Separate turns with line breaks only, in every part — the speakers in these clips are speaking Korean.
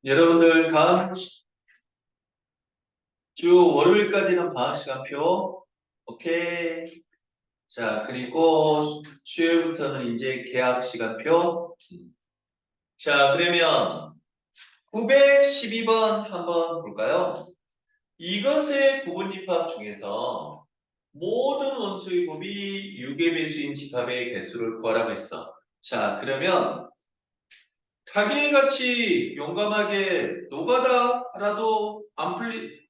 여러분들 다음 주 월요일까지는 방학 시간표. 오케이. 자, 그리고 수요일부터는 이제 개학 시간표. 자, 그러면 912번 한번 볼까요? 이것의 부분집합 중에서 모든 원소의 곱이 6의 배수인 집합의 개수를 구하라고 했어. 자, 그러면 자기같이 용감하게 노가다라도 안 푸는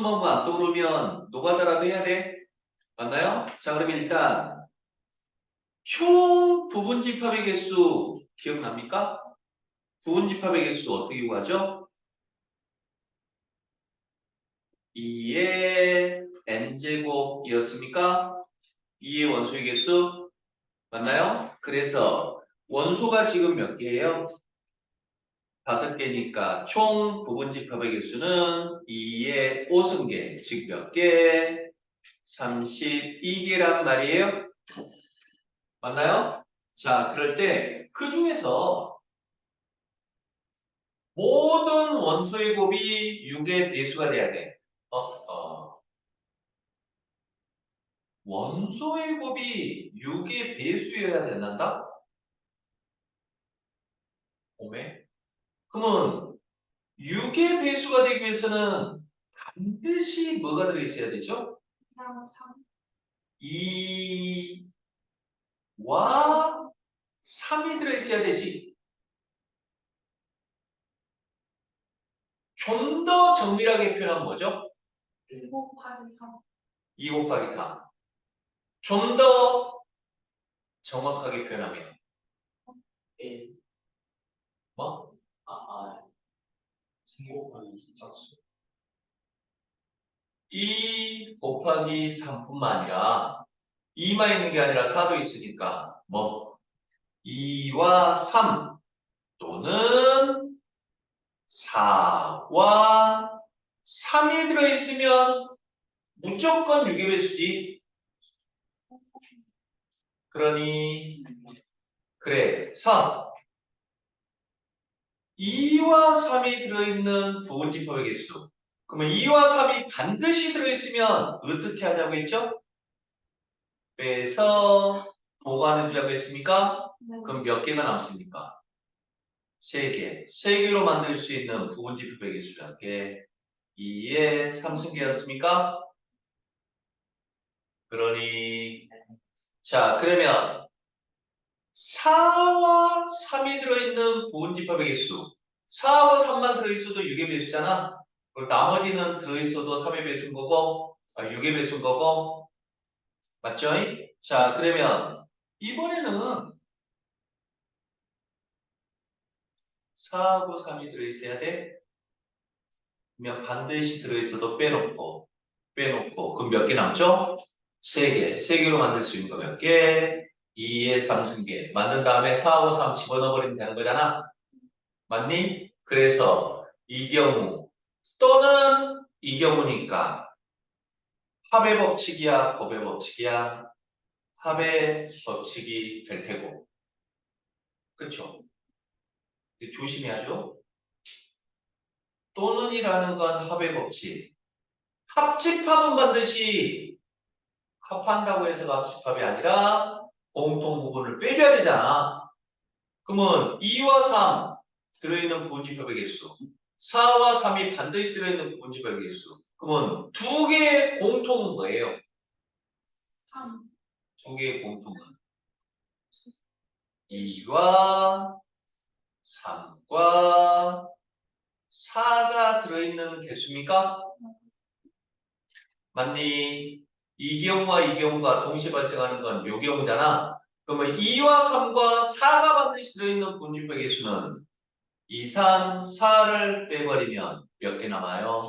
법만 안 떠오르면 노가다라도 해야 돼. 맞나요? 자, 그러면 일단 총 부분집합의 개수 기억납니까? 부분집합의 개수 어떻게 구하죠? 2의 n제곱이었습니까? 2의 원소의 개수 맞나요? 그래서 원소가 지금 몇 개예요? 5개니까 총 부분집합의 개수는 2의 5승계, 즉 몇 개? 32개란 말이에요. 맞나요? 자, 그럴 때 그 중에서 모든 원소의 곱이 6의 배수가 돼야 돼. 원소의 곱이 6의 배수여야 된단다? 오메? 그러면 6의 배수가 되기 위해서는 반드시 뭐가 들어있어야 되죠? 2와 3이 들어있어야 되지. 좀 더 정밀하게 표현하면 뭐죠?
2 곱하기 3.
2 곱하기 3. 좀 더 정확하게 표현하면
1.
뭐?
3 곱하기 4수.
2 곱하기 3뿐만 아니라 2만 있는 게 아니라 4도 있으니까 뭐 2와 3 또는 4와 3이 들어있으면 무조건 6의 배수지. 그러니 그래 2와 3이 들어있는 부분집합의 개수. 그러면 2와 3이 반드시 들어있으면 어떻게 하자고 했죠? 빼서 보관해주자고 했습니까? 그럼 몇 개가 남습니까? 3개. 3개로 만들 수 있는 부분집합의 개수 몇 개? 2의 3승계였습니까? 그러니 자 그러면 4와 3이 들어있는 부분집합의 개수 4와 3만 들어있어도 6의 배수잖아. 그리고 나머지는 들어있어도 3의 배수인 거고 6의 배수인 거고 맞죠? 자 그러면 이번에는 4하고 3이 들어있어야 돼. 그러면 반드시 들어있어도 빼놓고 그럼 몇 개 남죠? 3개. 3개로 만들 수 있는 거 몇 개? 2의 3승계. 만든 다음에 4하고 3 집어넣어 버리면 되는 거잖아. 맞니? 그래서 이 경우 또는 이 경우니까 합의 법칙이야, 곱의 법칙이야? 합의 법칙이 될 테고. 그쵸? 조심해야죠. 또는이라는 건 합의 법칙. 합집합은 반드시 합한다고 해서가 합집합이 아니라 공통 부분을 빼줘야 되잖아. 그러면 2와 3 들어있는 부분집합의 개수 4와 3이 반드시 들어있는 부분집합의 개수 그러면 두 개의 공통은 뭐예요?
3.
두 개의 공통은 2와 3과 4가 들어있는 개수입니까? 맞니? 이 경우와 이 경우가 동시에 발생하는 건 요 경우잖아. 그러면 2와 3과 4가 반드시 들어있는 분집의 개수는 2, 3, 4를 빼버리면 몇 개 남아요?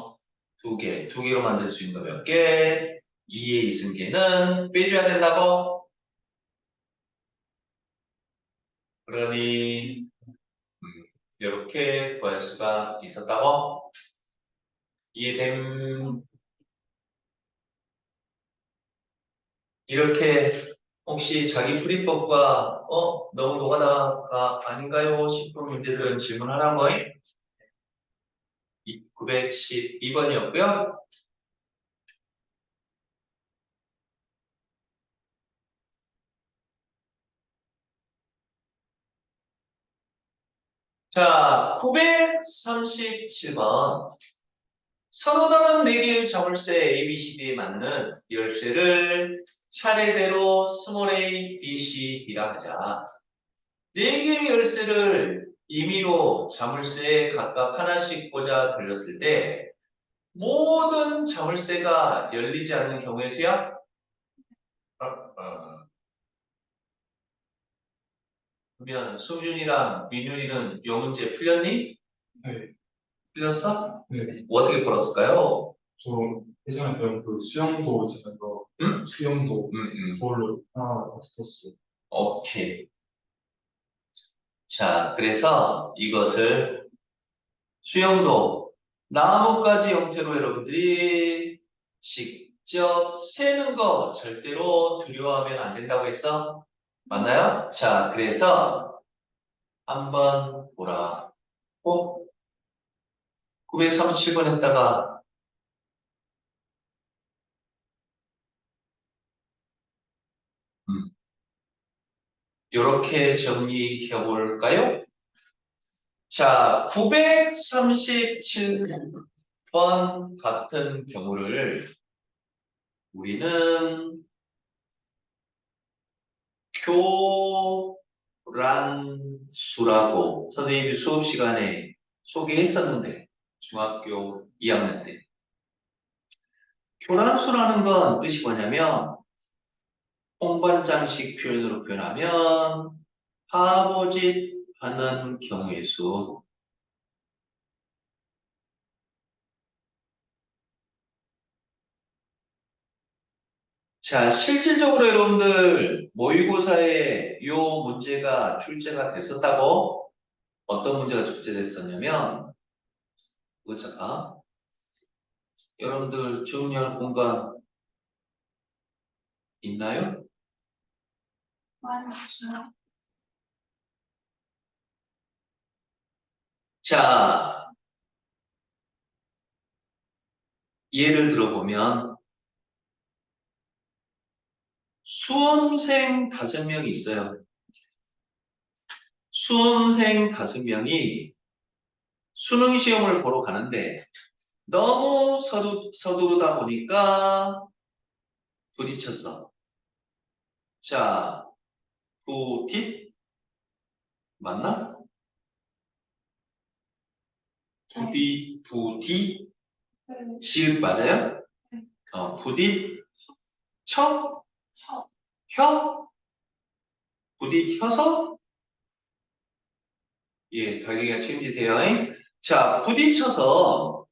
2개. 2개로 만들 수 있는 거 몇 개? 2의 이승계는 빼줘야 된다고? 그러니 이렇게 구할 수가 있었다고? 이해됨? 이렇게 혹시 자기 풀이법과 너무 노가다가 아닌가요? 싶은 문제들은 질문하라는 거예요. 912번이었고요. 자, 937번. 서로 다른 4개의 자물쇠 A, B, C, D에 맞는 열쇠를 차례대로 스몰 a, B, C, D라 하자. 4개의 열쇠를 임의로 자물쇠에 각각 하나씩 꽂아 돌렸을 때 모든 자물쇠가 열리지 않는 경우의 수야? 그러면 승준이랑 민윤이는 요 문제 풀렸니?
네,
풀렸어?
네.
어떻게 풀었을까요?
저 예전에 배운 그 수영도 있잖아요.
응?
수영도
응.
그걸로 하나 붙었어요.
오케이. 자, 그래서 이것을 수영도 나뭇가지 형태로 여러분들이 직접 세는 거 절대로 두려워하면 안 된다고 했어? 맞나요? 자, 그래서 한번 보라. 937번 했다가 이렇게 정리해 볼까요? 자, 937번 같은 경우를 우리는 교란수라고 선생님이 수업 시간에 소개했었는데 중학교 2학년 때 교란수라는 건 뜻이 뭐냐면 홍반장식 표현으로 표현하면 바보짓 하는 경우의 수. 자, 실질적으로 여러분들 모의고사에 이 문제가 출제가 됐었다고? 어떤 문제가 출제됐었냐면 이거 잠깐 여러분들 정리할 공간 있나요?
많이 없어요.
자, 예를 들어보면 수험생 5명이 있어요. 수험생 5명이 수능 시험을 보러 가는데 너무 서두르다 보니까 부딪혔어. 자, 부딪 맞나? 부디
네.
지읒 맞아요?
네.
부딪혀
쳐.
혀 부딪혀서 예, 달걀이가 체인지돼요. 자, 부딪혀서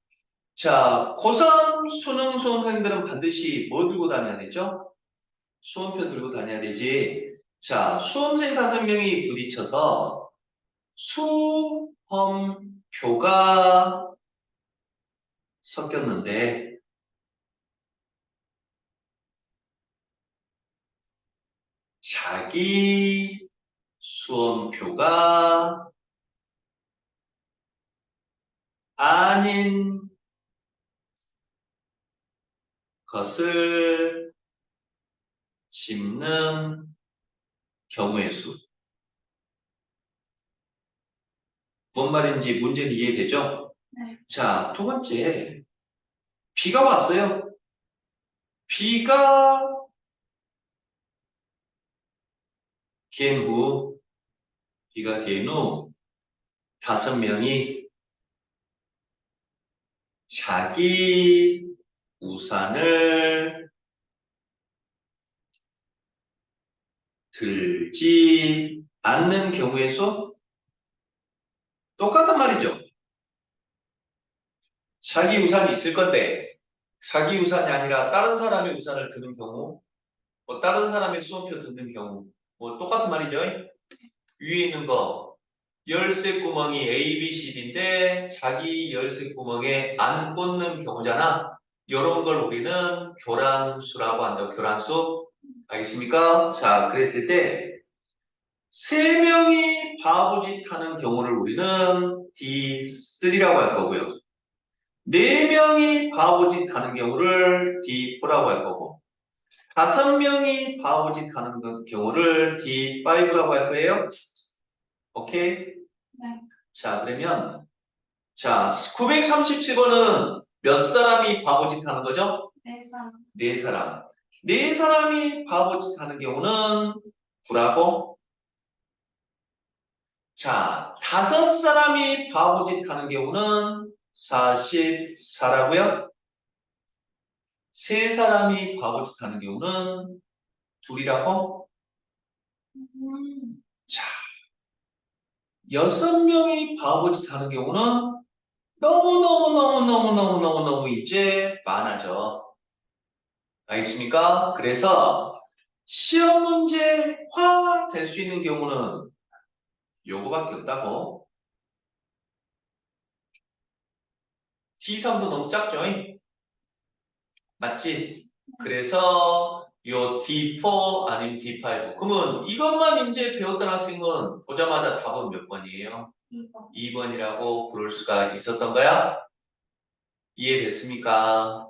자, 고3 수능 수험생들은 반드시 뭐 들고 다녀야 되죠? 수험표 들고 다녀야 되지. 자, 수험생 5명이 부딪혀서 수험표가 섞였는데 자기 수험표가 아닌 것을 짚는 경우의 수. 뭔 말인지 문제는 이해되죠?
네.
자, 두 번째. 비가 왔어요. 비가 갠 후, 비가 갠 후, 5명이 자기 우산을 들지 않는 경우의 수? 똑같단 말이죠. 자기 우산이 있을 건데, 자기 우산이 아니라 다른 사람의 우산을 드는 경우, 뭐 다른 사람의 수험표 듣는 경우, 뭐 똑같은 말이죠. 위에 있는 거, 열쇠 구멍이 A, B, C, D인데 자기 열쇠 구멍에 안 꽂는 경우잖아. 이런 걸 우리는 교란수라고 한다. 교란수. 알겠습니까? 자, 그랬을 때, 3명이 바보짓 하는 경우를 우리는 D3라고 할 거고요. 4명이 바보짓 하는 경우를 D4라고 할 거고, 5명이 바보짓 하는 경우를 D5라고 할 거예요. 오케이?
네.
자, 그러면, 자, 937번은 몇 사람이 바보짓 하는 거죠?
내상.
4사람. 4사람이 바보짓 하는 경우는 9라고. 자, 5사람이 바보짓 하는 경우는 44라고요. 3사람이 바보짓 하는 경우는 2이라고. 자, 6명이 바보짓 하는 경우는 너무너무너무너무너무너무너무 이제 많아져. 알겠습니까? 그래서 시험 문제화 될 수 있는 경우는 요거밖에 없다고. T3도 너무 작죠? 맞지? 그래서 요 D4 아니면 D5. 그러면 이것만 이제 배웠던 학생은 보자마자 답은 몇 번이에요?
2번.
2번이라고 부를 수가 있었던 거야? 이해됐습니까?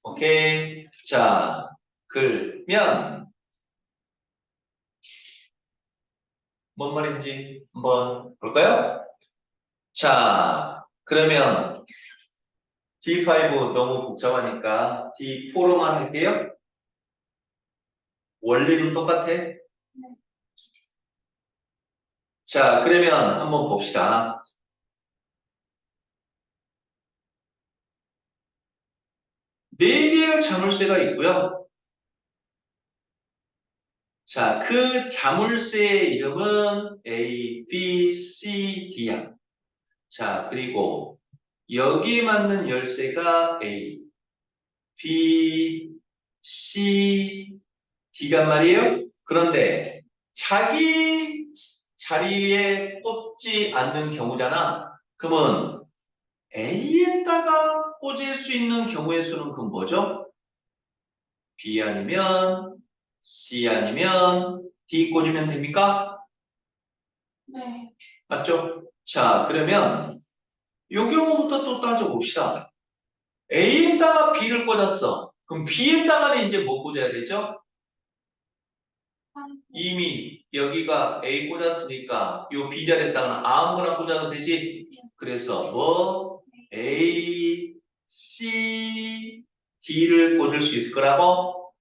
오케이. 자, 그러면 뭔 말인지 한번 볼까요? 자, 그러면 D5 너무 복잡하니까 D4로만 할게요. 원리는 똑같아. 자, 그러면 한번 봅시다. 네 개의 자물쇠가 있고요. 자, 그 자물쇠의 이름은 A, B, C, D야. 자, 그리고 여기에 맞는 열쇠가 A, B, C, D란 말이에요. 그런데 자기 자리에 꽂지 않는 경우잖아. 그러면 A에다가 꽂을 수 있는 경우의 수는 그건 뭐죠? B 아니면 C 아니면 D 꽂으면 됩니까?
네.
맞죠? 자, 그러면 요 경우부터 또 따져봅시다. A에다가 B를 꽂았어. 그럼 B에다가는 이제 뭐 꽂아야 되죠? 이미 여기가 A 꽂았으니까 요 B 자리에다가는 아무거나 꽂아도 되지? 그래서 뭐 A, C, D를 꽂을 수 있을 거라고?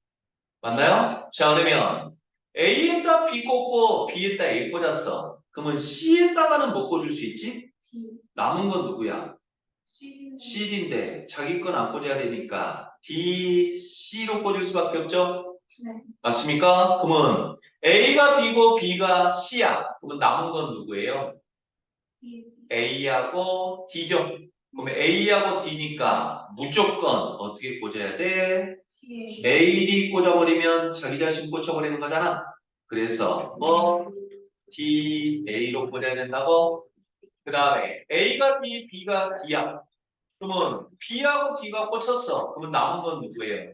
맞나요? 자, 그러면 A에다 B 꽂고 B에다 A 꽂았어. 그러면 C에다가는 뭐 꽂을 수 있지?
D.
남은 건 누구야?
C.
C인데 자기 건 안 꽂아야 되니까 D, C로 꽂을 수밖에 없죠?
네.
맞습니까? 그러면 A가 B고 B가 C야. 그러면 남은 건 누구예요?
D.
A하고 D죠. 그러면 A하고 D니까 무조건 어떻게 꽂아야 돼?
D.
A, D 꽂아버리면 자기 자신 꽂혀버리는 거잖아. 그래서 뭐 D, A로 꽂아야 된다고? 그 다음에 A가 B, B가 D야. 그러면 B하고 D가 꽂혔어. 그러면 남은 건 누구예요?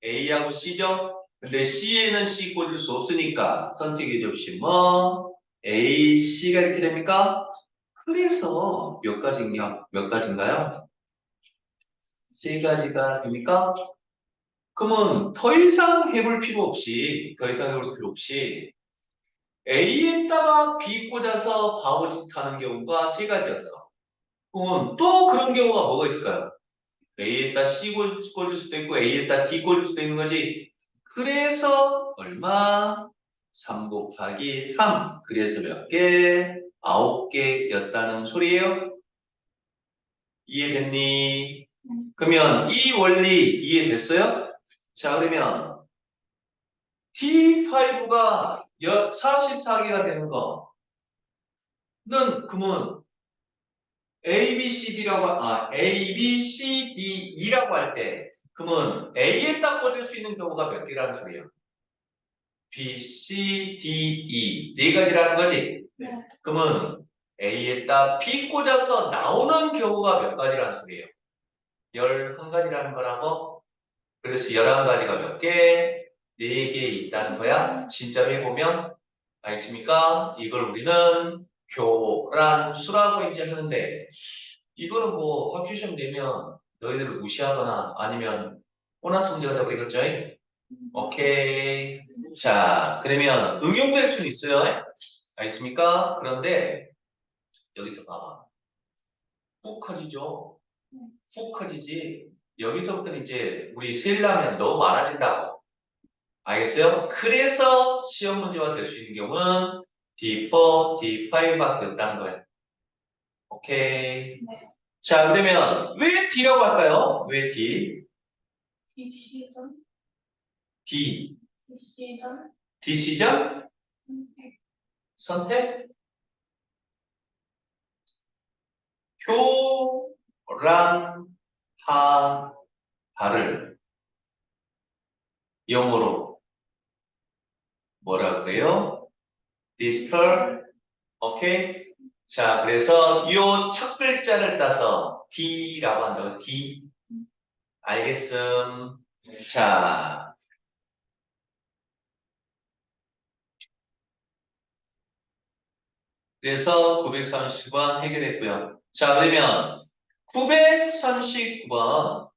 A하고 C죠? 근데 C에는 C 꽂을 수 없으니까 선택의 접시 뭐 A, C가 이렇게 됩니까? 그래서 몇 가지인가요? 몇 가지인가요? 세 가지가 됩니까? 그러면 더 이상 해볼 필요 없이 A에다가 B 꽂아서 바보짓 하는 경우가 세 가지였어. 그럼 또 그런 경우가 뭐가 있을까요? A에다 C 꽂을 수도 있고 A에다 D 꽂을 수도 있는 거지. 그래서 얼마? 3 곱하기 3. 그래서 몇 개? 9개였다는 소리예요. 이해됐니? 그러면 이 원리 이해됐어요? 자, 그러면 T5가 44개가 되는 거는 그러면 A, B, C, D, E라고 할 때, 그러면 A에 딱 꽂을 수 있는 경우가 몇 개라는 소리예요? B, C, D, E. 네 가지라는 거지?
네.
그러면 A에 딱 B 꽂아서 나오는 경우가 몇 가지라는 소리예요? 11가지라는 거라고? 그래서 11가지가 몇 개? 4개 있다는 거야. 진짜로 해보면 알겠습니까? 이걸 우리는 교란수라고 이제 하는데 이거는 뭐 학교 시험 내면 너희들을 무시하거나 아니면 보너스 문제가 되버리겠죠? 오케이. 자, 그러면 응용될 수는 있어요. 알겠습니까? 그런데 여기서 봐봐. 훅 커지죠? 훅 커지지. 여기서부터는 이제 우리 세려면 너무 많아진다고. 알겠어요? 그래서 시험 문제가 될 수 있는 경우는 D4, D5밖에 없다는 거예요. 오케이.
네.
자, 그러면 왜 D라고 할까요? 왜 D?
디시전,
D.
디시전,
D시전?
선택,
선택? 교란하다를 영어로 뭐라 그래요? disturb. 오케이? 자, 그래서 요 첫 글자를 따서 D라고 한다고. D. 알겠음. 자, 그래서 939번 해결했고요. 자, 그러면 939번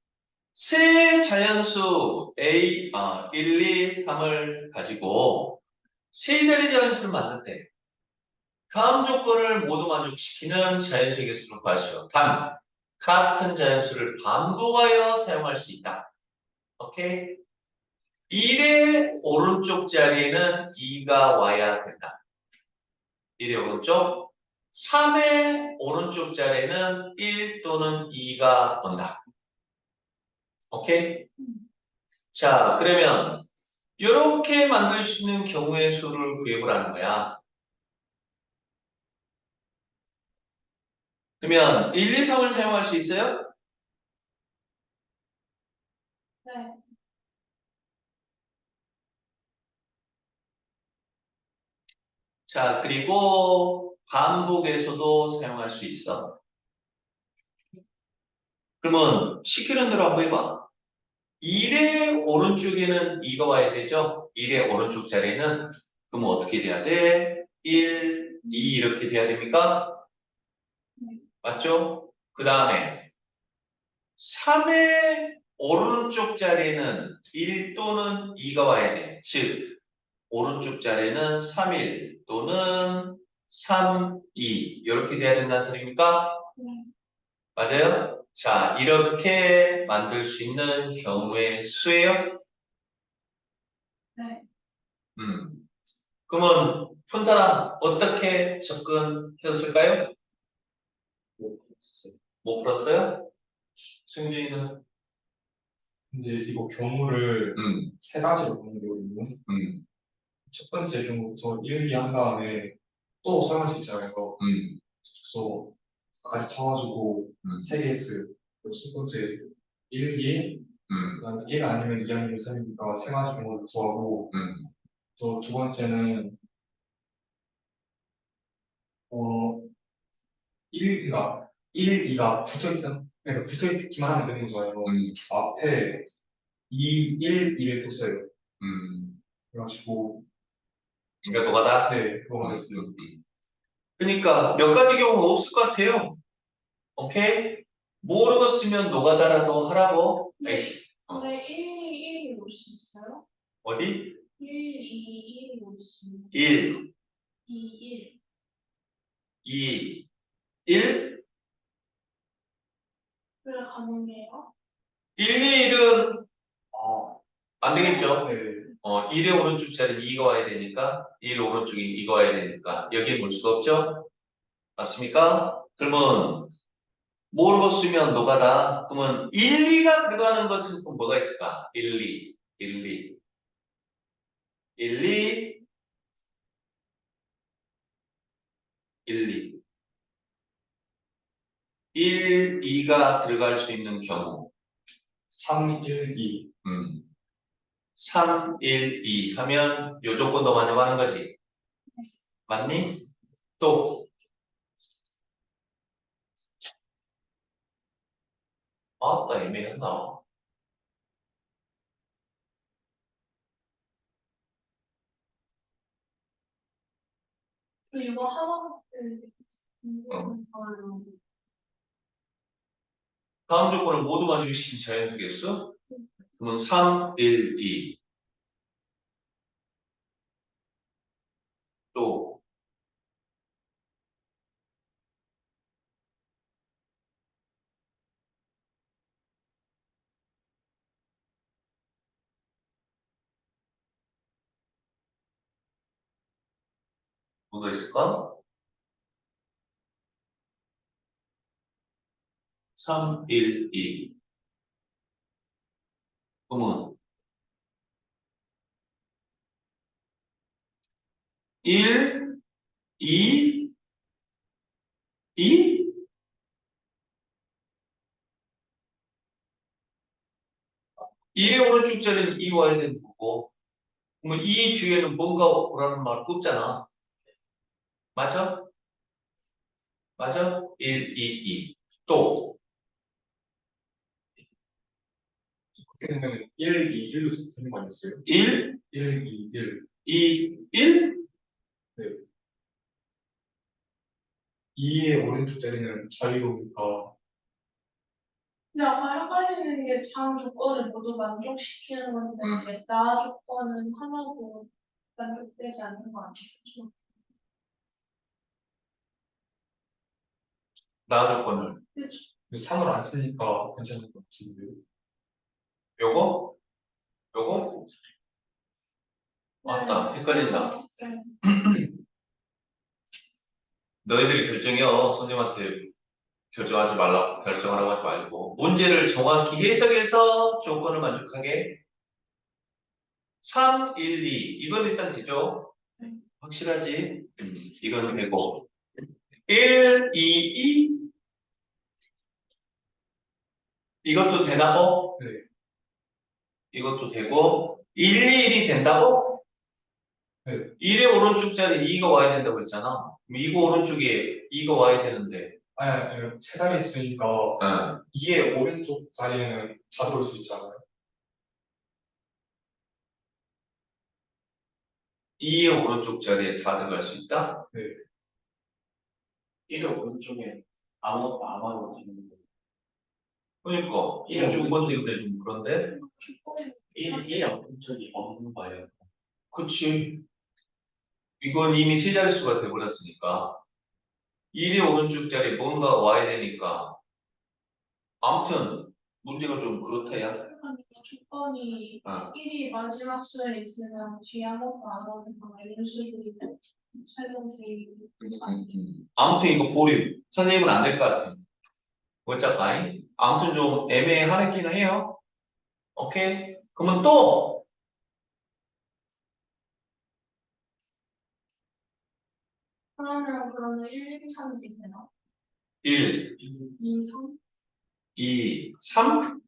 세 자연수 A, 1, 2, 3을 가지고 세 자리 자연수를 만든대. 다음 조건을 모두 만족시키는 자연수의 개수를 구하시오. 단, 같은 자연수를 반복하여 사용할 수 있다. 오케이? 1의 오른쪽 자리에는 2가 와야 된다. 1의 오른쪽. 3의 오른쪽 자리에는 1 또는 2가 온다. 오케이? 자, 그러면 이렇게 만들 수 있는 경우의 수를 구해보라는 거야. 그러면 1, 2, 3을 사용할 수 있어요?
네,
자, 그리고 반복에서도 사용할 수 있어. 그러면 시키는 대로 한번 해봐. 1의 오른쪽에는 2가 와야 되죠? 1의 오른쪽 자리에는 그럼 어떻게 돼야 돼? 1, 2 이렇게 돼야 됩니까?
네,
맞죠? 그 다음에 3의 오른쪽 자리에는 1 또는 2가 와야 돼. 즉 오른쪽 자리에는 3일 또는 3, 2 이렇게 돼야 된다는 소리입니까?
네,
맞아요? 자, 이렇게 만들 수 있는 경우의 수예요.
네.
그러면 푼 사람 어떻게 접근했을까요? 못 풀었어요? 승준이는?
이제 이거 경우를
음,
세 가지로 보는 거거든요.
음,
첫 번째 경우, 저 1, 2 한 다음에 또 사용할 수 있잖아요.
음,
그래서 같이 쳐가지고
음,
세 개 했어요. 그리고 첫 번째 1, 2, 그다음에 1 아니면 2 아니면 3이니까 세 가지 경우를 구하고
음,
또 두 번째는 1, 2가 붙어 있어. 그러니까 붙어 있기만 하면 되는 거잖아요.
음,
앞에 2, 1, 2를 또 써요.
음.
그래가지고
그러니까 노가다?
네, 그거가 됐어요.
그러니까 몇 가지 경우가 없을 것 같아요. 오케이? 모르고 쓰면 노가다라도 하라고. 에이,
근데 1, 2, 1이 올 수 있어요?
어디?
1, 2, 1이 올 수 있는
1,
2,
2, 1?
1. 왜 가능해요?
1, 2, 1은 안 되겠죠?
네,
1의 오른쪽 자리는 2가 와야 되니까 1 오른쪽에 2가 와야 되니까 여기에 볼 수가 없죠? 맞습니까? 그러면 모르고 쓰면 노가다. 그러면 1, 2가 들어가는 것은 또 뭐가 있을까? 1, 2, 1, 2, 1, 2, 1, 2. 1, 2가 들어갈 수 있는 경우.
3, 1, 2.
3, 1, 2 하면 요 조건도 만족하는 거지. 맞니? 또, 아따, 애매했나?
그 이거 하나밖에
다음 조건을 모두 만족시킨 자연수겠어? 그러면 3, 1, 2. 또 뭐가 있을까? 3, 1, 2. 그러면 1, 2, 2? 1의 오른쪽 자리는 2 와야 되는 거고, 그러면 2 뒤에는 뭔가 오라는 말 없잖아. 맞아? 맞아? 1, 2, 2. 또
그렇게 되면 1, 2, 1로 되는 거 아니었어요?
1,
1, 2, 1.
2, 1?
네. 2의 오른쪽 자리는 자유로우니까
근데 아까 헷갈리는 게 장 조건을 모두 만족시키는 건데 이게 나 조건은 하나도 만족되지 않는 거 아니죠?
나 조건을.
그렇죠.
3을 안 쓰니까 괜찮은 것 같은데.
요거? 요거? 맞다. 헷갈린다.
네.
너희들이 결정해요. 선생님한테 결정하지 말라, 결정하라고 하지 말고. 문제를 정확히 해석해서 조건을 만족하게. 3, 1, 2. 이건 일단 되죠? 확실하지? 이건 되고. 1, 2, 2. 이것도 되나고?
네.
이것도 되고. 1, 2, 1이 된다고?
네.
1의 오른쪽 자리에 2가 와야 된다고 했잖아. 그럼 2가 오른쪽에 2가 와야 되는데.
아니, 세 자리 있으니까
응.
2의 오른쪽 자리에는 다 들어올 수 있잖아요.
2의 오른쪽 자리에 다 들어갈 수 있다?
네.
1의 오른쪽에 아무것도 안 하고 있는 거.
그러니까.
예,
왼쪽 건드는데 좀 그런데?
1의 오른쪽이 없는 거예요.
그치. 이건 이미 세 자릿수가 돼버렸으니까. 1의 오른쪽 자리에 뭔가 와야 되니까. 아무튼, 문제가 좀 그렇다, 야.
그러니까 조건이
어.
1이 마지막 수에 있으면 뒤에 아무것도 안 하는 거 이런 식으로 설명돼
아무튼 이거 보류. 선생님은 안 될 것 같아. 어차피. 아무튼 좀 애매하긴 해요. 오케이? 그러면 또!
그러면 1, 2, 3이 되나?
1,
2, 3?
2, 3?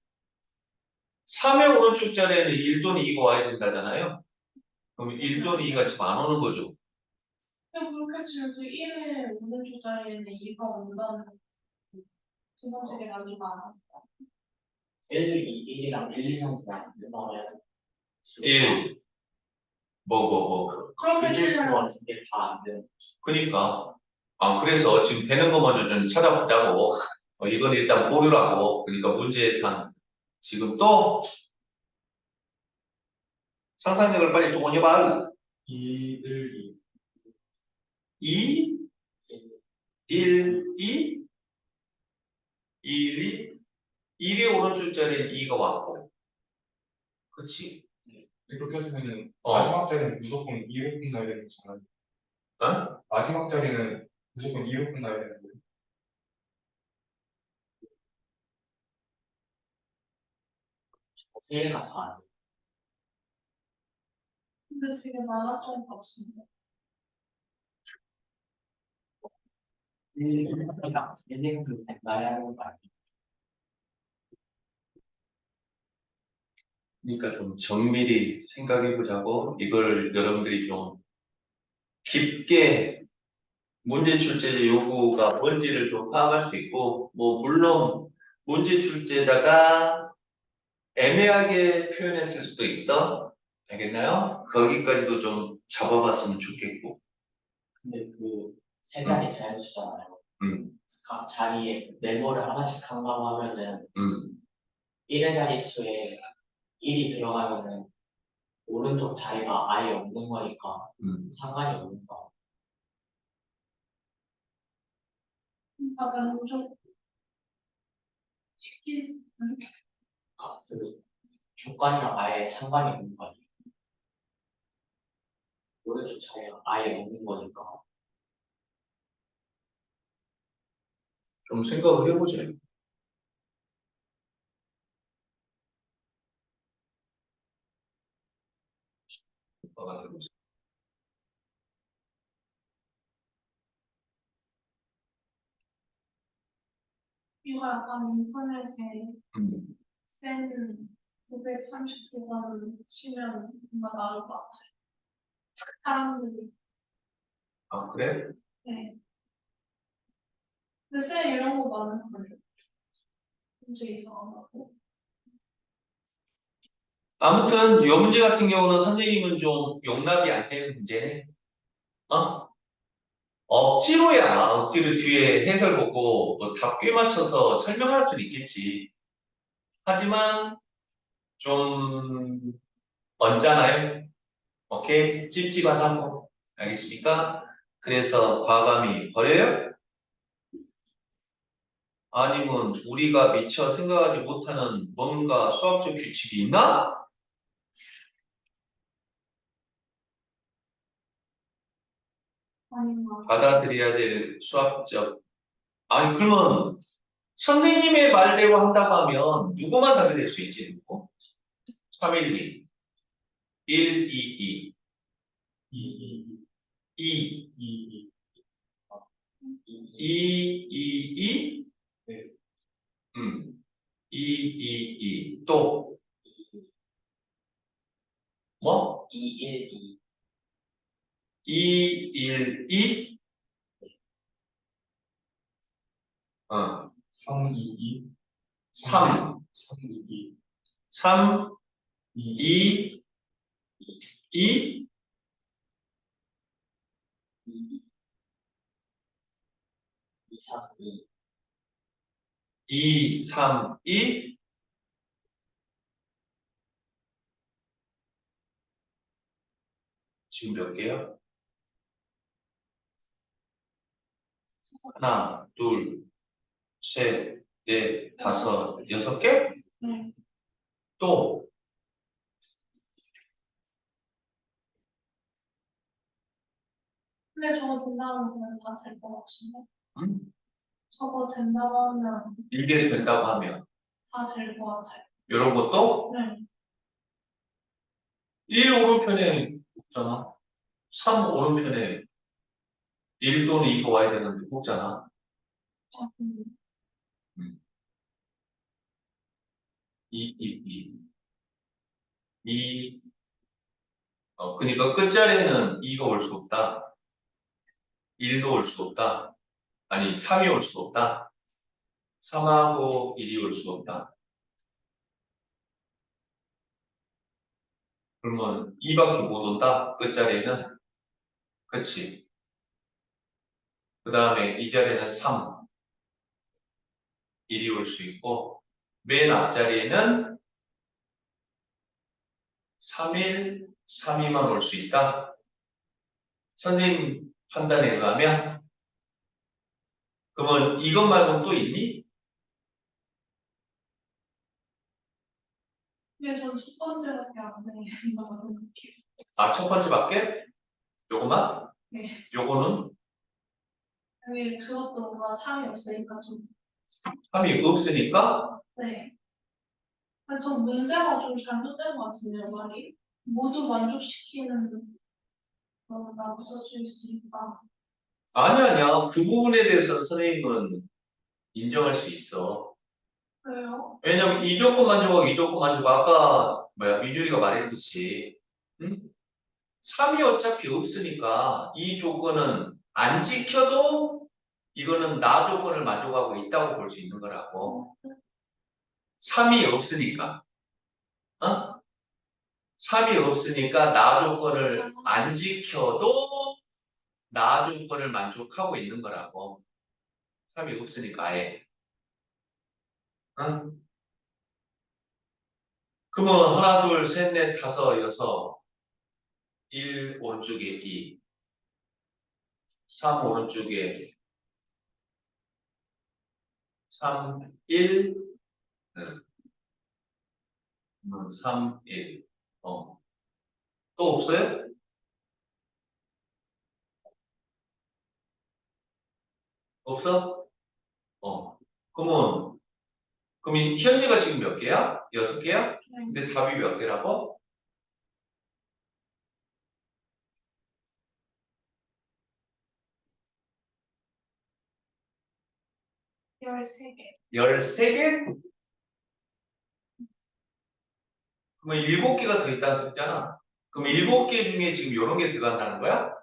3의 오른쪽 자리에는 1 또는 2가 와야 된다잖아요. 그럼 1 또는 2가 지금 안 오는 거죠.
근데 그렇게 치면 또 1의 오른쪽 자리에는 2가 온다는 두 번째 게 맞는 거 아니야?
1, 2, 1이랑 1, 2, 3이 안 나와요.
1, 뭐.
그렇게
잊을 수
치면
같은 게 다 안 되는
그니까. 아, 그래서 지금 되는 거 먼저 좀 찾아보자고. 이건 일단 보류라고. 그러니까 문제상. 지금 또 상상력을 빨리 동원해봐.
2, 1,
2, 1, 2, 2, 1, 1의 오른쪽 자리에 2가 왔고. 그치?
2. 그렇게 해주면은
어.
마지막 자리는 무조건 2로 끝나야 되는 거잖아요.
어?
마지막 자리는 무조건 2로 끝나야 되는 거예요.
세 개가 다 안 돼요.
근데 되게 많았던 것 같은데.
1, 1이랑 1, 2, 3이 나야 하는 거 아니에요?
그러니까 좀 정밀히 생각해 보자고. 이걸 여러분들이 좀 깊게 문제 출제 요구가 뭔지를 좀 파악할 수 있고, 뭐, 물론 문제 출제자가 애매하게 표현했을 수도 있어. 알겠나요? 거기까지도 좀 잡아봤으면 좋겠고.
근데 그 세 자리 자연수잖아요. 각 자리에 네모를 하나씩 한다고 하면은 1의 자릿수에 1이 들어가면은 오른쪽 자리가 아예 없는 거니까 상관이 없는 거.
만족시키는
그 조건이랑 아예 상관이 없는 거 아니에요. 오른쪽 자리가 아예 없는 거니까.
좀 생각을 해보자. 오빠가 들어오세요.
이거 약간 인터넷에
음.
센 939번을 치면 뭔가 나올 것 같아요. 사람들이.
아, 그래?
네. 근데 쌤 이런 거 많을걸요? 문제 이상하고.
아무튼 이 문제 같은 경우는 선생님은 좀 용납이 안 되는 문제네. 어? 억지로야. 억지로 뒤에 해설 보고 뭐 답 꽤 맞춰서 설명할 수는 있겠지. 하지만 좀 언짢아요. 오케이? 찝찝하다고. 알겠습니까? 그래서 과감히 버려요? 아니면 우리가 미처 생각하지 못하는 뭔가 수학적 규칙이 있나?
아닌가.
받아들여야 될 수학적. 아니, 그러면 선생님의 말대로 한다고 하면 누구만 답이 될 수 있지, 누구? 312, 122, 2, 222,
네.
222, 또, 뭐?
212.
212,
322
3,
322
3,
2
2, 2,
232.
2, 3, 2, 지금 몇 개요? 하나, 둘, 셋, 넷, 다섯, 6개?
네.
또,
근데 저거 된다고 하면 다 될 것 같은데?
음?
저거 된다고 하면
이게 된다고 하면,
다 될 것 같아요.
이런 것도
네.
1 오른편에 없잖아. 3 오른편에 1 또는 2가 와야 되는데 없잖아.
음.
2, 2, 2. 2, 그러니까 끝자리에는 2가 올 수 없다. 1도 올 수 없다. 아니, 3이 올 수 없다. 3하고 1이 올 수 없다. 그러면 2밖에 못 온다. 끝자리에는. 그렇지. 그 다음에 이 자리에는 3, 1이 올 수 있고, 맨 앞자리에는 3일, 3이만 올 수 있다. 선생님 판단에 의하면, 그러면 이것 말고는 또 있니?
근데 전 첫 번째밖에 안 된다고 느껴요.
아, 첫 번째밖에? 요거만?
네.
요거는
아니, 그것도 뭔가 3이 없으니까 좀.
3이 없으니까,
네. 근데 전 문제가 좀 잘못된 것 같은데요, 말이. 모두 만족시키는 거라고 써져 있으니까.
아니야. 그 부분에 대해서는 선생님은 인정할 수 있어.
왜요?
왜냐면 이 조건 만족하고 이 조건 만족, 아까, 민율이가 말했듯이, 응? 3이 어차피 없으니까 이 조건은 안 지켜도 이거는 나 조건을 만족하고 있다고 볼 수 있는 거라고. 3이 없으니까. 어? 3이 없으니까 나 조건을 안 지켜도 나 조건을 만족하고 있는 거라고. 3이 없으니까 아예. 응? 그러면 하나, 둘, 셋, 넷, 다섯, 여섯, 1 오른쪽에 2, 3 오른쪽에 3, 1, 3, 1. 또 없어요? 없어? 어. 그럼 이 현재가 지금 몇 개야? 6개야? 근데 답이 몇 개라고?
13개.
13개? 그러면 7개가 더 있다는 소리잖아. 그럼 7개 중에 지금 이런 게 들어간다는 거야?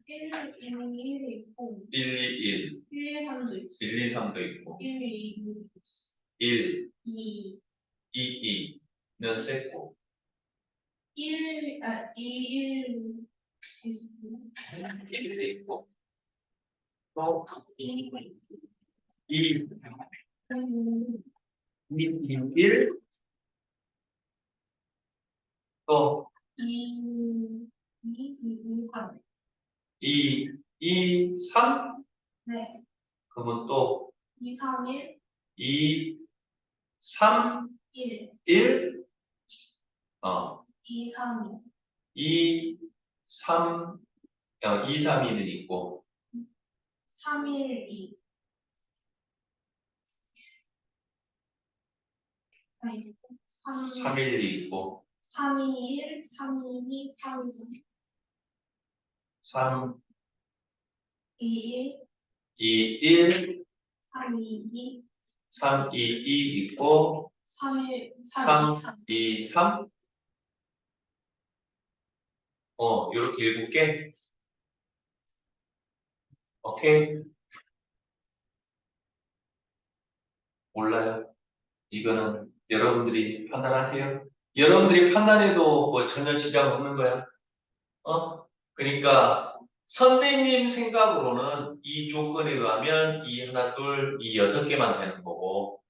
1, 1이 있고,
1, 2,
1, 2, 3도 있어.
1, 2, 3도 있고,
1, 2, 6도 있어.
1,
2,
2, 2는 셌고,
1, 2, 1,
1이 있고, 또
2,
2, 2, 1, 또
2, 3.
2, 2, 3?
네.
그러면 또
2, 3, 1,
2, 3,
1,
1?
2, 3,
2, 3, 2, 3, 2는 있고,
3, 1, 2. 아니,
3, 1이 있고,
3, 2, 1, 3, 2, 2, 3,
3,
2,
2, 1,
3, 2, 2,
3, 2, 2 있고,
3, 1,
3,
3, 2, 3.
2, 3? 이렇게 7개? 오케이? 몰라요. 이거는 여러분들이 판단하세요. 여러분들이 판단해도 뭐 전혀 지장 없는 거야. 그러니까 선생님 생각으로는 이 조건에 의하면 이 하나, 둘, 이 6개만 되는 거고,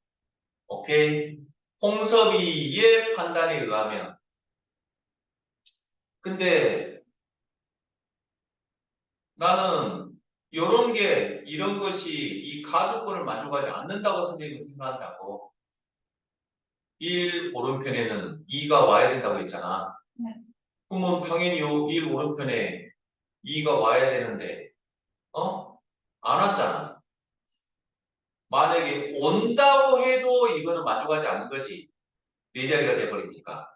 오케이? 홍섭이의 판단에 의하면. 근데 나는 이런 것이 이 가조건을 만족하지 않는다고 선생님은 생각한다고. 1 오른편에는 2가 와야 된다고 했잖아.
네.
그러면 당연히 요 1 오른편에 2가 와야 되는데, 안 왔잖아. 만약에 온다고 해도 이거는 만족하지 않는 거지. 네 자리가 돼버리니까.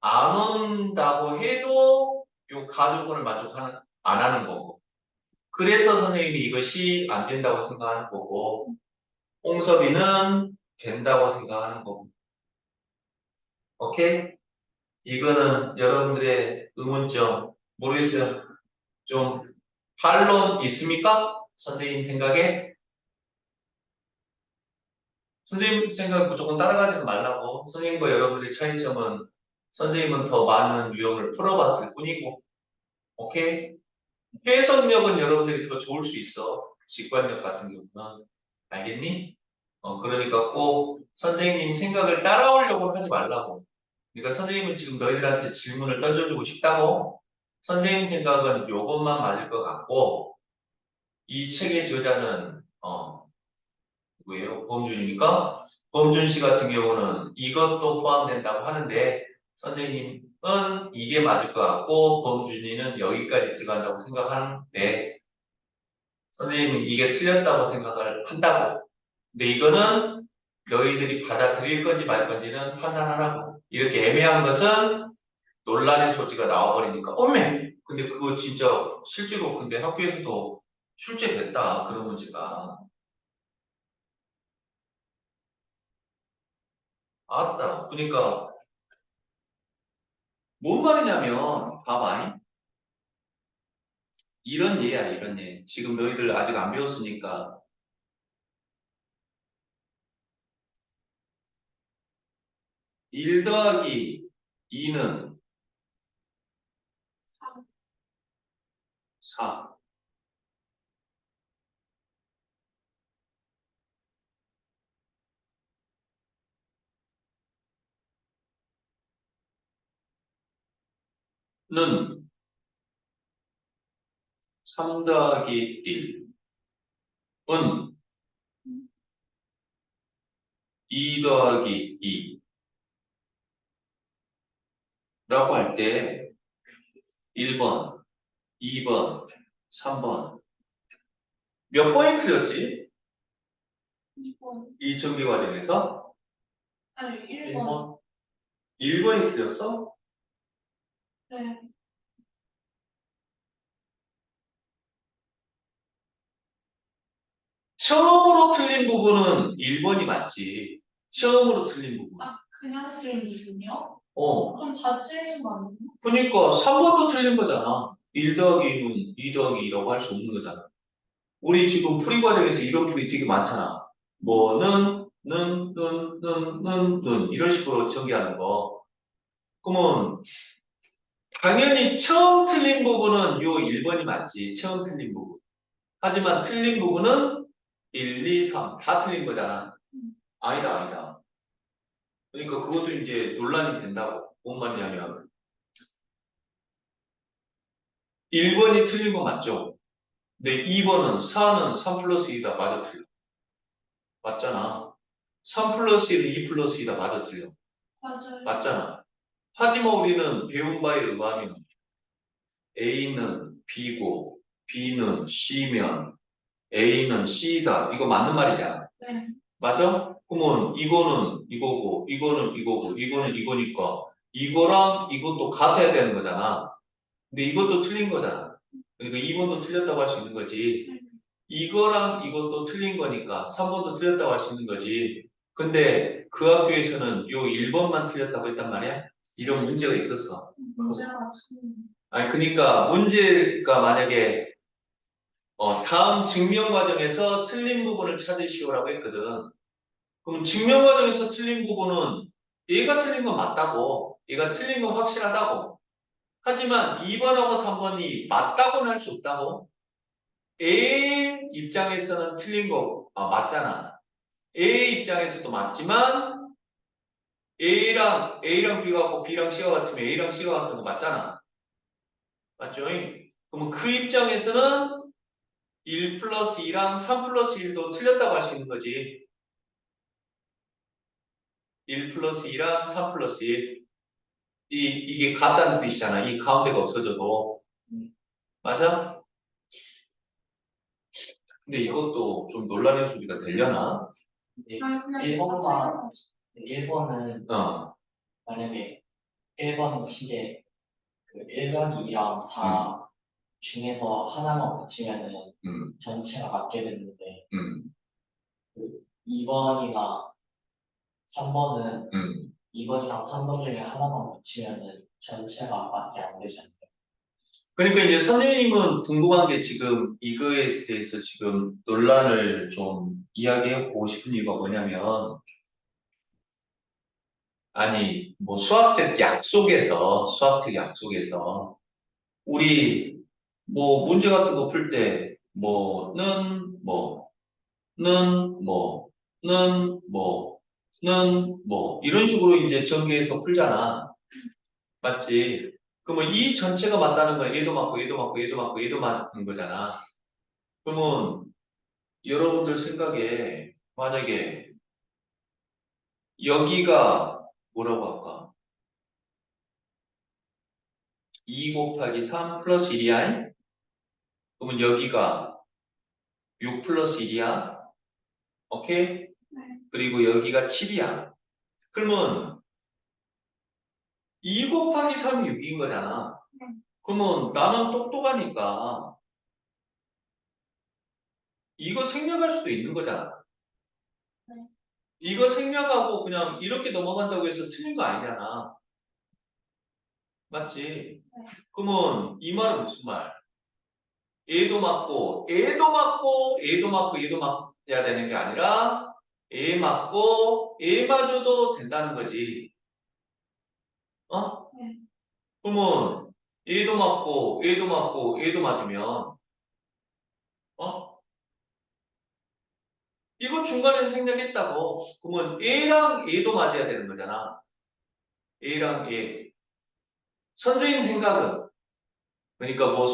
안 온다고 해도 요 가조건을 안 하는 거고. 그래서 선생님이 이것이 안 된다고 생각하는 거고, 홍섭이는 된다고 생각하는 거고. 오케이? 이거는 여러분들의 의문점 모르겠어요. 좀 반론 있습니까? 선생님 생각에? 선생님 생각 무조건 따라가지 말라고. 선생님과 여러분들의 차이점은 선생님은 더 많은 유형을 풀어봤을 뿐이고, 오케이? 해석력은 여러분들이 더 좋을 수 있어. 직관력 같은 경우는. 알겠니? 그러니까 꼭 선생님 생각을 따라오려고 하지 말라고. 그러니까 선생님은 지금 너희들한테 질문을 던져주고 싶다고. 선생님 생각은 요것만 맞을 것 같고, 이 책의 저자는, 누구예요? 범준이니까? 범준 씨 같은 경우는 이것도 포함된다고 하는데, 선생님은 이게 맞을 것 같고, 범준이는 여기까지 들어간다고 생각하는데, 선생님은 이게 틀렸다고 생각을 한다고. 근데 이거는 너희들이 받아들일 건지 말 건지는 판단하라고. 이렇게 애매한 것은 논란의 소지가 나와버리니까, 어메! 근데 그거 진짜 실제로 근데 학교에서도 출제됐다. 그런 문제가. 아따. 그러니까 뭔 말이냐면, 봐봐. 이런 예야, 이런 예. 지금 너희들 아직 안 배웠으니까. 1 더하기 2는
3,
4. 는 3 더하기 1은 2 더하기 2 라고 할 때 1번, 2번, 3번 몇 번이 틀렸지?
2번.
이 전개 과정에서
아니, 1번.
1번
1번이 틀렸어?
네.
처음으로 틀린 부분은 1번이 맞지. 처음으로 틀린 부분.
아, 그냥 틀린 부분이요?
어.
그럼 다 틀린 거 아니에요?
그러니까 3번도 틀린 거잖아. 1 더하기 2는 2 더하기 2라고 할 수 없는 거잖아. 우리 지금 풀이 과정에서 이런 풀이 되게 많잖아. 뭐, 이런 식으로 전개하는 거. 그러면, 당연히 처음 틀린 부분은 요 1번이 맞지. 처음 틀린 부분. 하지만 틀린 부분은 1, 2, 3. 다 틀린 거잖아. 아니다, 아니다. 그러니까 그것도 이제 논란이 된다고. 뭔 말이냐면, 1번이 틀린 거 맞죠? 근데 2번은 4는 3 플러스 2다. 맞아, 틀려. 맞잖아. 3 플러스 1은 2 플러스 2다. 맞아, 틀려.
맞아요.
맞잖아. 하지만 우리는 배운 바에 의하면 A는 B고 B는 C면 A는 C다. 이거 맞는 말이잖아.
네.
맞아? 그러면 이거는 이거고 이거는 이거고 이거는 이거니까 이거랑 이것도 같아야 되는 거잖아. 근데 이것도 틀린 거잖아. 그러니까 2번도 틀렸다고 할 수 있는 거지. 이거랑 이것도 틀린 거니까 3번도 틀렸다고 할 수 있는 거지. 근데 그 학교에서는 요 1번만 틀렸다고 했단 말이야? 이런 문제가 있었어.
문제가 참.
아니, 그러니까 문제가 만약에 다음 증명 과정에서 틀린 부분을 찾으시오라고 했거든. 그럼 증명 과정에서 틀린 부분은 얘가 틀린 건 맞다고, 얘가 틀린 건 확실하다고. 하지만 2번하고 3번이 맞다고는 할 수 없다고. A 입장에서는 틀린 거 맞잖아. A 입장에서도 맞지만 A랑 B가 같고 B랑 C가 같으면 A랑 C가 같은 거 맞잖아. 맞죠? 그러면 그 입장에서는 1 플러스 2랑 3 플러스 1도 틀렸다고 할 수 있는 거지. 1 플러스 2랑 3 플러스 1. 이게 같다는 뜻이잖아. 이 가운데가 없어져도. 맞아? 근데 이것도 좀 논란의 소지가 되려나?
아니, 그냥
1번만 1번은
어,
만약에 1번 시계 그 1 더하기 2랑 4 중에서 하나만 붙이면은
음,
전체가 맞게 됐는데
음,
2번이나 3번은
음.
2번이랑 3번 중에 하나만 붙이면은 전체가 맞게 안 되지 않나요?
그러니까 이제 선생님은 궁금한 게 지금 이거에 대해서 지금 논란을 좀 이야기해 보고 싶은 이유가 뭐냐면, 아니, 뭐 수학적 약속에서, 우리 뭐 문제 같은 거 풀 때, 이런 식으로 이제 전개해서 풀잖아. 맞지? 그러면 이 전체가 맞다는 건 얘도 맞고, 얘도 맞고, 얘도 맞고, 얘도 맞는 거잖아. 그러면 여러분들 생각에 만약에 여기가 뭐라고 할까? 2 곱하기 3 플러스 1이야? 그러면 여기가 6 플러스 1이야? 오케이?
네.
그리고 여기가 7이야. 그러면 2 곱하기 3이 6인 거잖아.
네.
그러면 나는 똑똑하니까 이거 생략할 수도 있는 거잖아.
네.
이거 생략하고 그냥 이렇게 넘어간다고 해서 틀린 거 아니잖아. 맞지?
네.
그러면 이 말은 무슨 말? 얘도 맞고, 얘도 맞고, 얘도 맞고, 얘도 맞아야 되는 게 아니라 얘 맞고, 얘 맞아도 된다는 거지. 어?
네.
그러면 A도 맞고 A도 맞고 A도 맞으면 어? 이거 중간에서 생략했다고. 그러면 A랑 A도 맞아야 되는 거잖아. A랑 A. 선생님 생각은 그러니까 뭐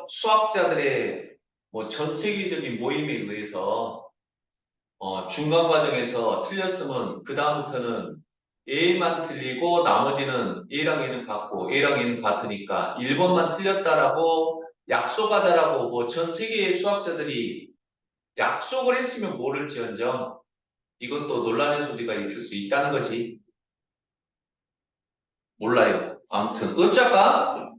수학자들의 뭐 전 세계적인 모임에 의해서 중간 과정에서 틀렸으면 그 다음부터는 A만 틀리고 나머지는 A랑 A는 같고 A랑 A는 같으니까 1번만 틀렸다라고 약속하자라고 뭐 전 세계의 수학자들이 약속을 했으면 모를지언정 이것도 논란의 소지가 있을 수 있다는 거지. 몰라요. 아무튼 어쩌까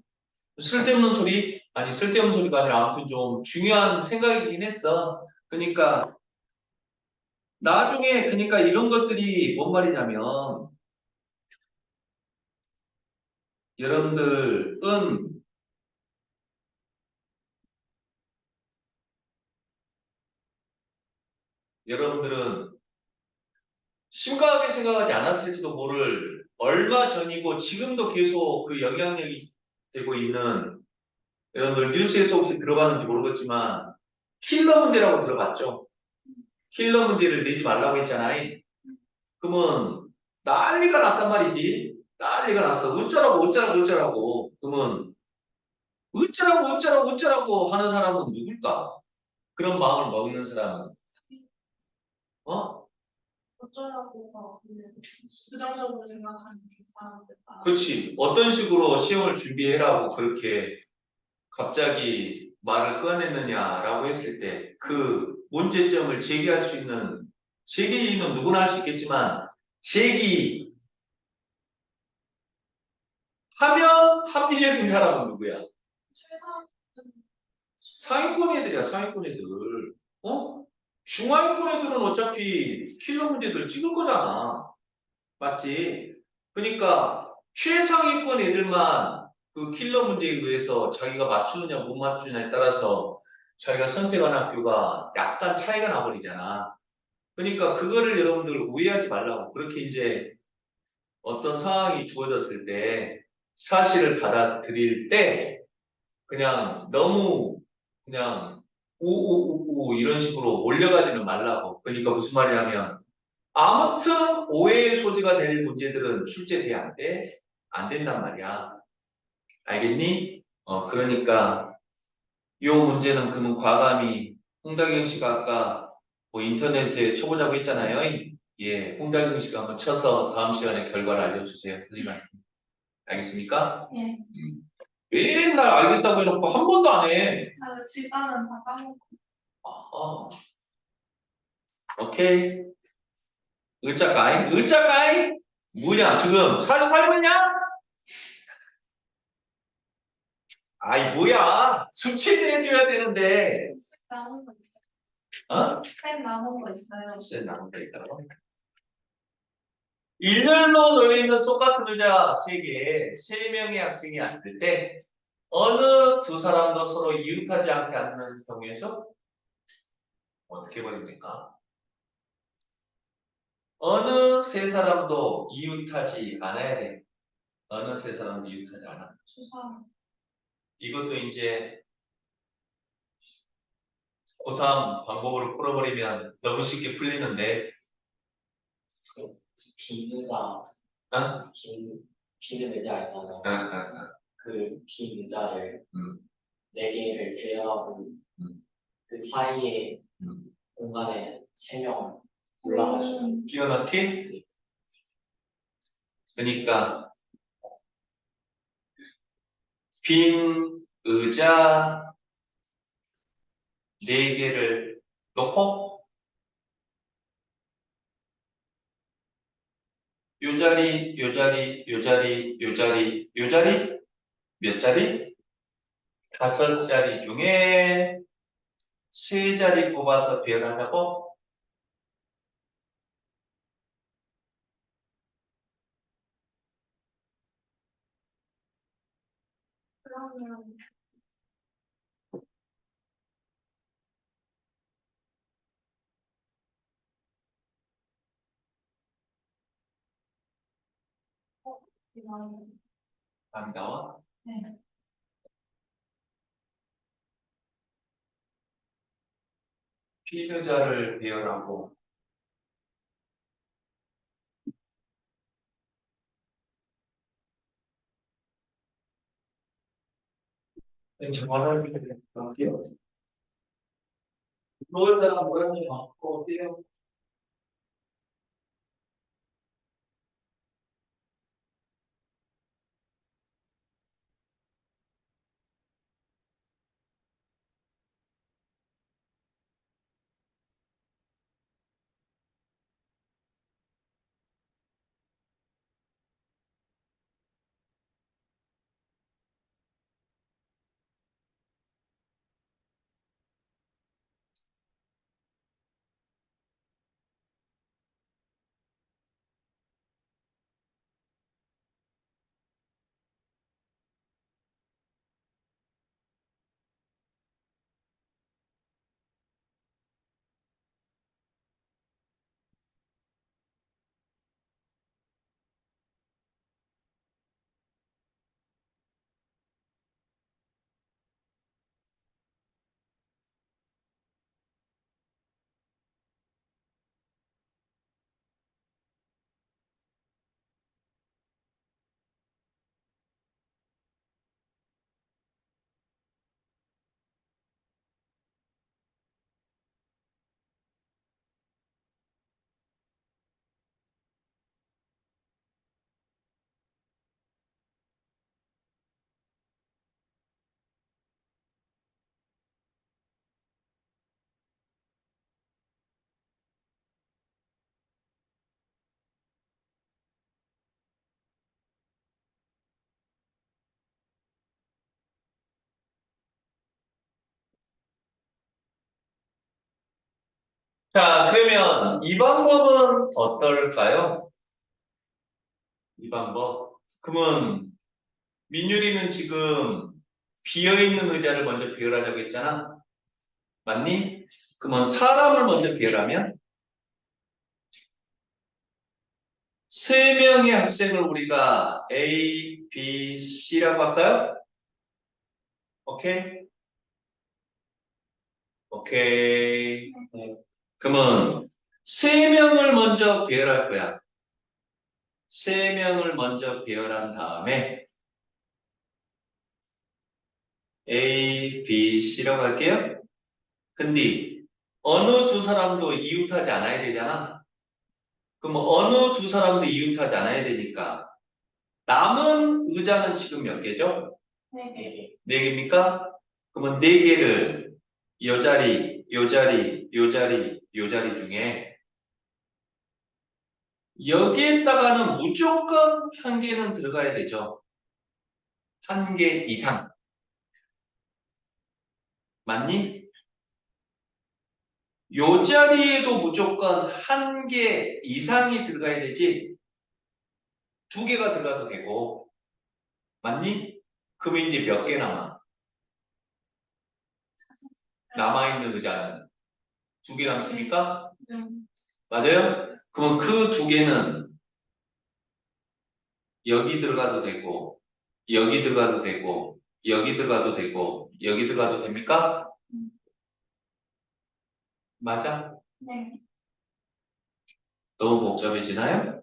쓸데없는 소리? 아니 쓸데없는 소리가 아니라 아무튼 좀 중요한 생각이긴 했어. 그러니까 나중에 그러니까 이런 것들이 뭔 말이냐면 여러분들은 여러분들은 심각하게 생각하지 않았을지도 모를 얼마 전이고 지금도 계속 그 영향력이 되고 있는 여러분들 뉴스에서 혹시 들어봤는지 모르겠지만 킬러 문제라고 들어봤죠? 킬러 문제를 내지 말라고 했잖아요. 그러면 난리가 났단 말이지. 난리가 났어. 어쩌라고 어쩌라고 어쩌라고. 그러면 어쩌라고 어쩌라고 어쩌라고 하는 사람은 누굴까? 그런 마음을 먹는 사람은 어?
어쩌라고 근데 부정적으로 생각하는 사람들 많아.
그렇지. 어떤 식으로 시험을 준비해라고 그렇게 갑자기 말을 꺼냈느냐라고 했을 때 그 문제점을 제기할 수 있는 제기는 누구나 할 수 있겠지만 제기하면 합리적인 사람은 누구야?
최상
상위권 애들이야, 상위권 애들. 어? 중하위권 애들은 어차피 킬러 문제들 찍을 거잖아. 맞지? 그러니까 최상위권 애들만 그 킬러 문제에 의해서 자기가 맞추느냐 못 맞추느냐에 따라서 자기가 선택한 학교가 약간 차이가 나버리잖아. 그러니까 그거를 여러분들 오해하지 말라고. 그렇게 이제 어떤 상황이 주어졌을 때 사실을 받아들일 때 그냥 너무 그냥 우우우우 이런 식으로 몰려가지는 말라고. 그러니까 무슨 말이냐면 아무튼 오해의 소지가 될 문제들은 출제돼야 안 돼? 안 된단 말이야. 알겠니? 그러니까 요 문제는 그러면 과감히 홍다경 씨가 아까 뭐 인터넷에 쳐보자고 했잖아요. 예, 홍다경 씨가 한번 쳐서 다음 시간에 결과를 알려주세요. 선생님한테. 알겠습니까?
예.
맨날 알겠다고 해놓고 한 번도 안 해.
나 집안은 다 까먹고
아하. 오케이. 을자까이? 을자까이? 뭐냐, 지금 48분이냐? 아이, 뭐야. 숙제를 해줘야 되는데.
남은 거 있어요.
어?
펜 남은 거 있어요.
글쎄, 나온다, 있다고. 일렬로 놓여있는 똑같은 의자 3개, 3명의 학생이 앉을 때, 어느 두 사람도 서로 이웃하지 않게 앉는 경우에서 어떻게 버립니까? 어느 세 사람도 이웃하지 않아야 돼. 어느 세 사람도 이웃하지 않아.
수상.
이것도 이제 고3 방법으로 풀어버리면 너무 쉽게 풀리는데,
비의자,
어?
비는 의자 있잖아요.
어.
그 비의자를
음.
4개를 제외하고
음.
그 사이에 공간에 3명 올라가시죠.
끼워넣기? 그러니까 빈 의자 4개를 놓고 요 자리, 요 자리, 요 자리, 요 자리, 요 자리 몇 자리? 5자리 중에 3자리 뽑아서 배열하자고?
그러면 이거는
안 나와?
네.
피의자를 배열하고 정원을 할게요. 그걸다가 모양이 바꿔 어때요? 자, 그러면 이 방법은 어떨까요? 이 방법. 그러면 민율이는 지금 비어있는 의자를 먼저 배열하자고 했잖아. 맞니? 그러면 사람을 먼저 배열하면 세 명의 학생을 우리가 A, B, C라고 할까요? 오케이? 오케이. 그러면 세 명을 먼저 배열할 거야. 세 명을 먼저 배열한 다음에 A, B, C라고 할게요. 근데 어느 두 사람도 이웃하지 않아야 되잖아. 그럼 어느 두 사람도 이웃하지 않아야 되니까 남은 의자는 지금 몇 개죠?
네.
네.
네 개입니까? 그러면 네 개를 요 자리, 요 자리, 요 자리, 요 자리 중에 여기에다가는 무조건 한 개는 들어가야 되죠. 한 개 이상. 맞니? 요 자리에도 무조건 한 개 이상이 들어가야 되지. 두 개가 들어가도 되고. 맞니? 그럼 이제 몇 개 남아? 남아있는 의자는 두 개 남습니까?
네.
맞아요? 그러면 그 두 개는 여기 들어가도 되고, 여기 들어가도 되고, 여기 들어가도 되고, 여기 들어가도 됩니까? 맞아?
네.
너무 복잡해지나요?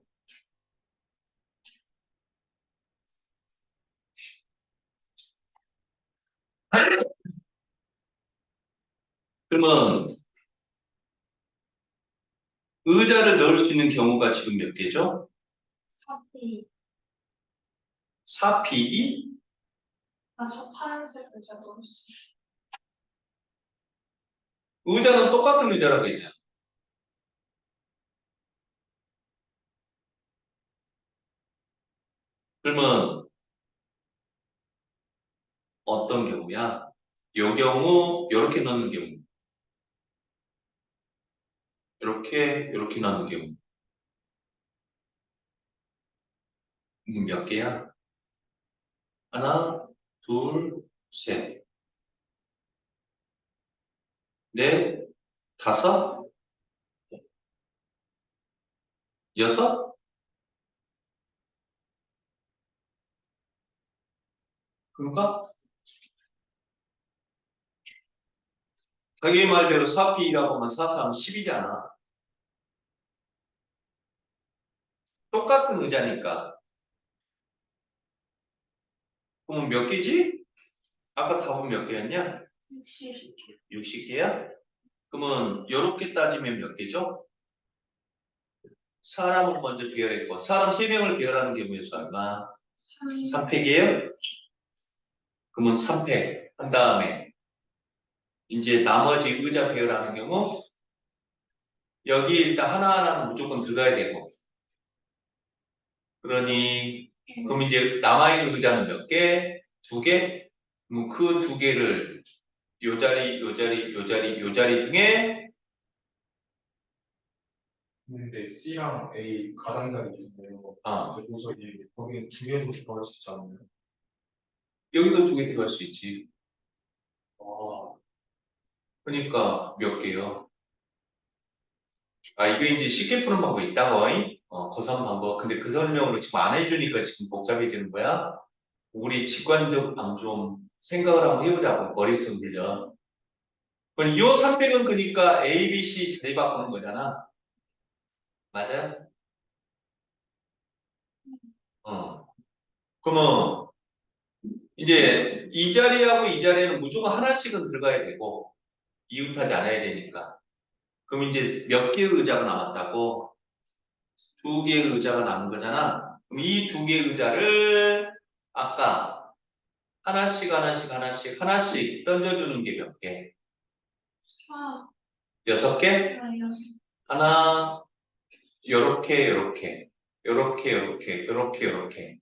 그러면 의자를 넣을 수 있는 경우가 지금 몇 개죠?
4B.
4P2?
저 파란색 의자 넣을 수 있어요.
의자는 똑같은 의자라고 했잖아. 그러면 어떤 경우야? 요 경우, 요렇게 넣는 경우. 요렇게 넣는 경우. 몇 개야? 하나, 둘, 셋, 넷, 다섯, 여섯? 그런가? 자기 말대로 4P라고 하면 4, 3, 10이잖아. 똑같은 의자니까. 그러면 몇 개지? 아까 답은 몇 개였냐?
60.
60개야? 그러면 이렇게 따지면 몇 개죠? 사람을 먼저 배열했고 사람 3명을 배열하는 경우의 수 얼마? 3팩이에요? 그러면 3팩 한 다음에 이제 나머지 의자 배열하는 경우 여기 일단 하나하나는 무조건 들어가야 되고 그러니 그럼 이제 남아있는 의자는 몇 개? 2개? 그럼 그 2개를 요 자리, 요 자리, 요 자리, 요 자리 중에
근데 C랑 A 가장자리 있잖아요.
아,
도저히 거기는 두 개도 들어갈 수 있지 않나요?
여기도 2개 들어갈 수 있지.
아,
그러니까 몇 개요? 아, 이게 이제 쉽게 푸는 방법이 있다고, 잉? 고3 방법. 근데 그 설명으로 지금 안 해주니까 지금 복잡해지는 거야? 우리 직관적 방 좀 생각을 한번 해보자고, 머릿속 들려. 그럼 요 3팩은 그러니까 A, B, C 자리 바꾸는 거잖아. 맞아요? 어. 그러면 이제 이 자리하고 이 자리에는 무조건 하나씩은 들어가야 되고, 이웃하지 않아야 되니까. 그럼 이제 몇 개의 의자가 남았다고? 2개의 의자가 남은 거잖아. 그럼 이 2개의 의자를 아까 하나씩 하나씩 하나씩 하나씩 던져주는 게 몇 개?
4.
6개?
6.
하나, 요렇게 요렇게 요렇게 요렇게 요렇게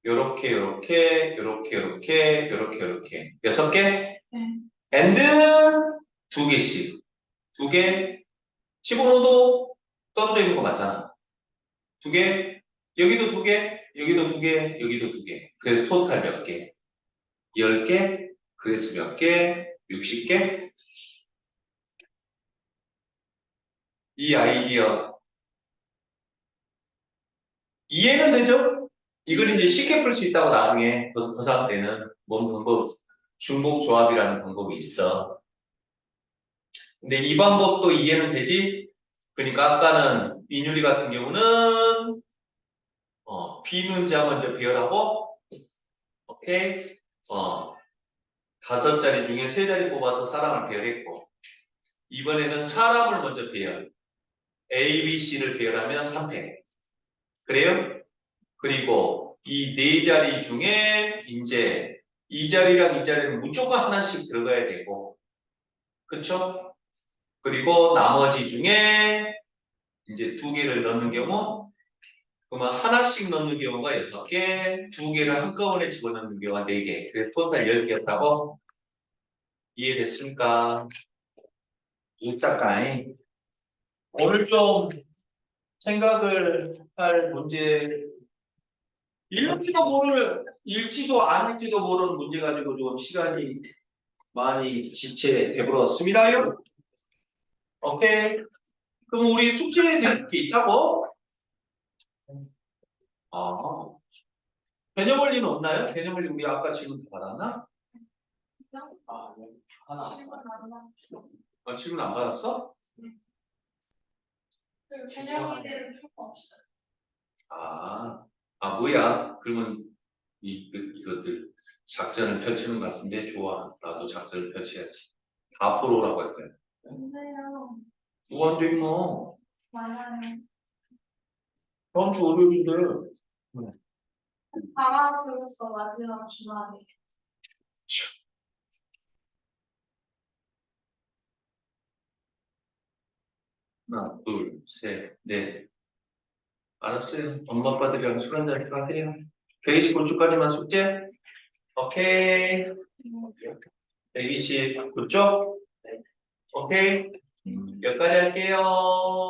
요렇게 요렇게 요렇게 요렇게 요렇게 요렇게 요렇게 6개?
네.
and 2개씩 2개 집어넣어도 떨어져 있는 거 맞잖아. 2개 여기도 2개 여기도 2개 여기도 2개 그래서 토탈 몇 개? 10개? 그래서 몇 개? 60개? 이 아이디어 이해는 되죠? 이걸 이제 쉽게 풀 수 있다고 나중에 고3 때는 뭔 방법, 중복 조합이라는 방법이 있어. 근데 이 방법도 이해는 되지? 그러니까 아까는 민율이 같은 경우는 비문자 먼저 배열하고 오케이? 5자리 중에 3자리 뽑아서 사람을 배열했고 이번에는 사람을 먼저 배열 A, B, C를 배열하면 3패 그래요? 그리고 이 4자리 중에 이제 이 자리랑 이 자리는 무조건 하나씩 들어가야 되고 그쵸? 그리고 나머지 중에 이제 2개를 넣는 경우 그러면 하나씩 넣는 경우가 6개 2개를 한꺼번에 집어넣는 경우가 4개 그래서 토탈 10개였다고 이해됐습니까? 이따까이 오늘 좀 생각을 할 문제 읽지도 않을지도 모르는 문제 가지고 좀 시간이 많이 지체되버렸습니다요. 오케이. 그럼 우리 숙제에 될 게 있다고? 아, 개념 원리는 없나요? 개념 원리 우리 아까 질문 다 받았나?
아, 네. 하나.
7번 안 맞죠?
질문 안 받았어?
개념이대로 필요가 없어요.
뭐야? 그러면 이것들 작전을 펼치는 것 같은데 좋아. 나도 작전을 펼쳐야지. 다 포로라고 할 거야.
근데요.
무한대 뭐.
많아요.
다음 주 월요일인데.
방학 교육서 마지막 주말에.
하나, 둘, 셋, 넷. 알았어요. 엄마 아빠들이랑 술 한잔 하세요. 129주까지만 숙제? 오케이. 129쪽? 오케이. 여기까지 할게요.